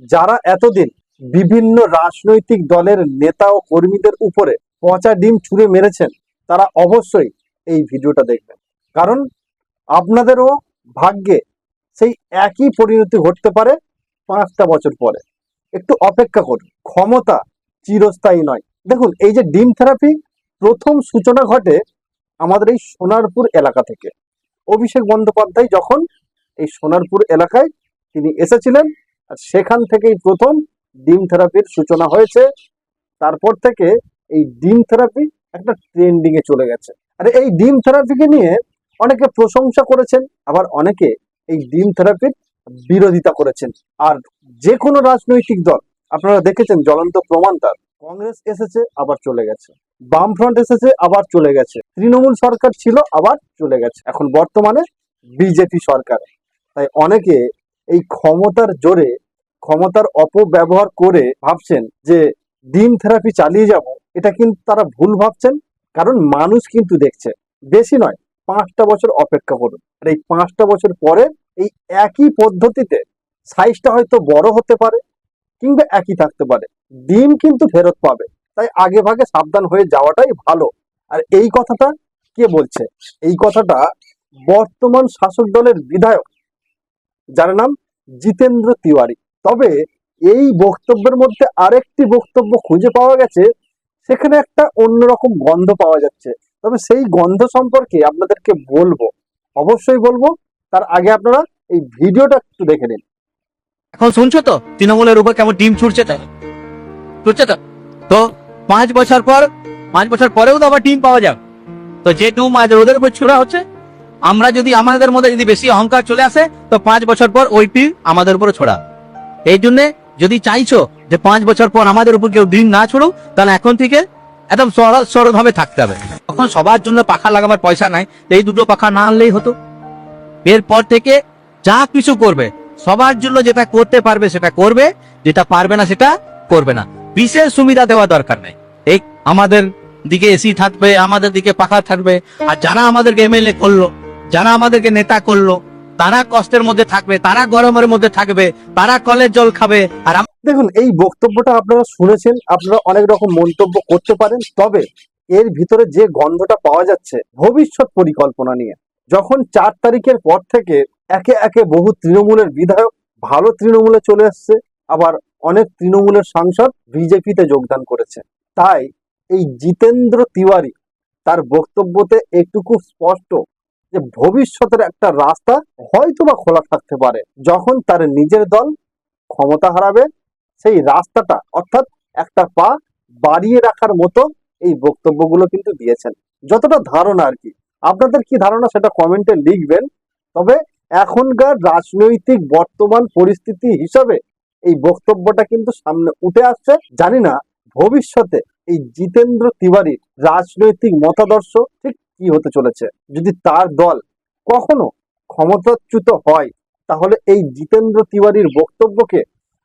যারা এতদিন বিভিন্ন রাজনৈতিক দলের নেতা ও কর্মীদের উপরে পচা ডিম ছুঁড়ে মেরেছেন, তারা অবশ্যই এই ভিডিওটা দেখবেন। কারণ আপনাদেরও ভাগ্যে সেই একই পরিণতি ঘটতে পারে 5টা বছর পরে। একটু অপেক্ষা করুন, ক্ষমতা চিরস্থায়ী নয়। দেখুন, এই যে ডিম থেরাপি প্রথম সূচনা ঘটে আমাদের এই সোনারপুর এলাকা থেকে। অভিষেক বন্দ্যোপাধ্যায় যখন এই সোনারপুর এলাকায় তিনি এসেছিলেন, আর সেখান থেকেই প্রথম ডিম থেরাপির সূচনা হয়েছে। তারপর থেকে এই ডিম থেরাপি একটা ট্রেন্ডিং এ চলে গেছে। আর এই ডিম থেরাপিকে নিয়ে অনেকে প্রশংসা করেছেন, আবার অনেকে এই ডিম থেরাপির বিরোধিতা করেছেন। আর যে কোনো রাজনৈতিক দল আপনারা দেখেছেন, জ্বলন্ত প্রমাণ তার। কংগ্রেস এসেছে আবার চলে গেছে, বামফ্রন্ট এসেছে আবার চলে গেছে, তৃণমূল সরকার ছিল আবার চলে গেছে, এখন বর্তমানে বিজেপি সরকার। তাই অনেকে এই ক্ষমতার জোরে, ক্ষমতার অপব্যবহার করে ভাবছেন যে ডিম থেরাপি চালিয়ে যাব। এটা কিন্তু তারা ভুল ভাবছেন, কারণ মানুষ কিন্তু দেখছে। বেশি নয়, 5টা বছর অপেক্ষা করুন। আর এই 5টা বছর পরে এই একই পদ্ধতিতে সাইজটা হয়তো বড় হতে পারে কিংবা একই থাকতে পারে, ডিম কিন্তু ফেরত পাবে। তাই আগে ভাগে সাবধান হয়ে যাওয়াটাই ভালো। আর এই কথাটা কে বলছে? এই কথাটা বর্তমান শাসক দলের বিধায়ক, যার নাম জিতেন্দ্র তিওয়ারি। তবে এই বক্তব্যের মধ্যে আরেকটি বক্তব্য খুঁজে পাওয়া গেছে, সেখানে একটা অন্যরকম গন্ধ পাওয়া যাচ্ছে। তবে সেই গন্ধ সম্পর্কে আপনাদেরকে বলবো, অবশ্যই বলবো। তার আগে আপনারা এই ভিডিওটা একটু দেখে নিন। এখন শুনছো তো তৃণমূলের উপর কেমন ডিম ছুটছে, তাই ছুটছে তো। তো 5 বছর পরেও তো আবার ডিম পাওয়া যাবে। তো যে ডিম আজ ওদের উপর ছুড়া হচ্ছে, আমরা যদি আমাদের মধ্যে যদি বেশি অহংকার চলে আসে, তো 5 বছর পর ওই ডিম আমাদের উপরে ছোড়া। এই জন্য যদি চাইছো যে 5 বছর পর আমাদের উপর কেউ ডিম না ছুড়ুক, তাহলে এখন থেকে একদম সরল ভাবে থাকতে হবে। তখন সবার জন্য পাখা লাগাবার পয়সা নাই, এই দুটো পাখা না আনলেই হতো। এরপর থেকে যা কিছু করবে সবার জন্য যেটা করতে পারবে সেটা করবে, যেটা পারবে না সেটা করবে না। বিশেষ সুবিধা দেওয়া দরকার নেই। এই আমাদের দিকে এসি থাকবে, আমাদের দিকে পাখা থাকবে, আর যারা আমাদেরকে এমএলএ করলো, যারা আমাদেরকে নেতা করলো, তারা কষ্টের মধ্যে থাকবে, তারা গরমের মধ্যে থাকবে, তারা কলের জল খাবে। আর দেখুন, এই বক্তব্যটা আপনারা শুনেছেন, আপনারা অনেক রকম মন্তব্য করতে পারেন। তবে এর ভিতরে যে গন্ধটা পাওয়া যাচ্ছে ভবিষ্যৎ পরিকল্পনা নিয়ে। যখন 4 তারিখের পর থেকে একে একে বহু তৃণমূলের বিধায়ক ভালো তৃণমূলে চলে এসছে, আবার অনেক তৃণমূলের সাংসদ বিজেপিতে যোগদান করেছে। তাই এই জিতেন্দ্র তিওয়ারি তার বক্তব্যতে একটুকু স্পষ্ট যে ভবিষ্যতের একটা রাস্তা হয়তোবা খোলা থাকতে পারে। যখন তার নিজের দল ক্ষমতা হারাবে, সেই রাস্তাটা অর্থাৎ একটা পা বাড়িয়ে রাখার মতো এই বক্তব্যগুলো কিন্তু দিয়েছেন। যতটা ধারণা আর কি, আপনাদের কি ধারণা সেটা কমেন্টে লিখবেন। তবে এখনকার রাজনৈতিক বর্তমান পরিস্থিতি হিসাবে এই বক্তব্যটা কিন্তু সামনে উঠে আসছে। জানি না ভবিষ্যতে এই জিতেন্দ্র তিওয়ারির রাজনৈতিক মতাদর্শ ঠিক কি হতে চলেছে। যদি তার দল কখনো ক্ষমতাচ্যুত হয়, তাহলে এই জিতেন্দ্র তিওয়ারির বক্তব্যকে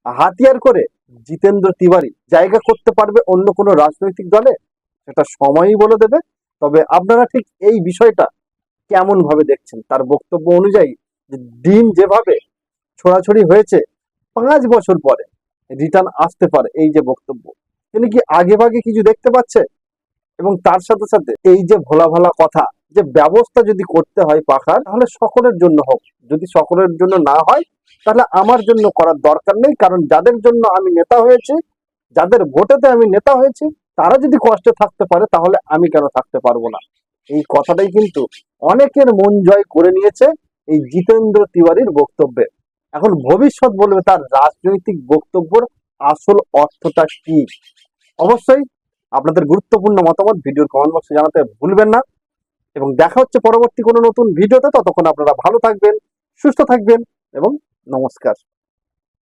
হাতিয়ার করে জিতেন্দ্র তিওয়ারি জায়গা করতে পারবে অন্য কোনো রাজনৈতিক দলে, সেটা সময়ই বলে দেবে। তবে আপনারা ঠিক এই বিষয়টা কেমন ভাবে দেখছেন? তার বক্তব্য অনুযায়ী যে ডিম যেভাবে ছোড়াছড়ি হয়েছে, 5 বছর পরে রিটার্ন আসতে পারে, এই যে বক্তব্য, তিনি কি আগে ভাগে কিছু দেখতে পাচ্ছে? এবং তার সাথে সাথে এই যে ভোলা ভালা কথা, যে ব্যবস্থা যদি করতে হয় পাখার, তাহলে সকলের জন্য হোক। যদি সকলের জন্য না হয়, তাহলে আমার জন্য করার দরকার নেই। কারণ যাদের জন্য আমি নেতা হয়েছি, যাদের ভোটেতে আমি নেতা হয়েছি, তারা যদি কষ্টে থাকতে পারে, তাহলে আমি কেন থাকতে পারবো না? এই কথাটাই কিন্তু অনেকের মন জয় করে নিয়েছে এই জিতেন্দ্র তিওয়ারির বক্তব্যে। এখন ভবিষ্যৎ বলবে তার রাজনৈতিক বক্তব্যের আসল অর্থটা কি। অবশ্যই আপনাদের গুরুত্বপূর্ণ মতামত ভিডিওর কমেন্ট বক্সে জানাতে ভুলবেন না। এবং দেখা হচ্ছে পরবর্তী কোনো নতুন ভিডিওতে। ততক্ষণ আপনারা ভালো থাকবেন, সুস্থ থাকবেন এবং নমস্কার।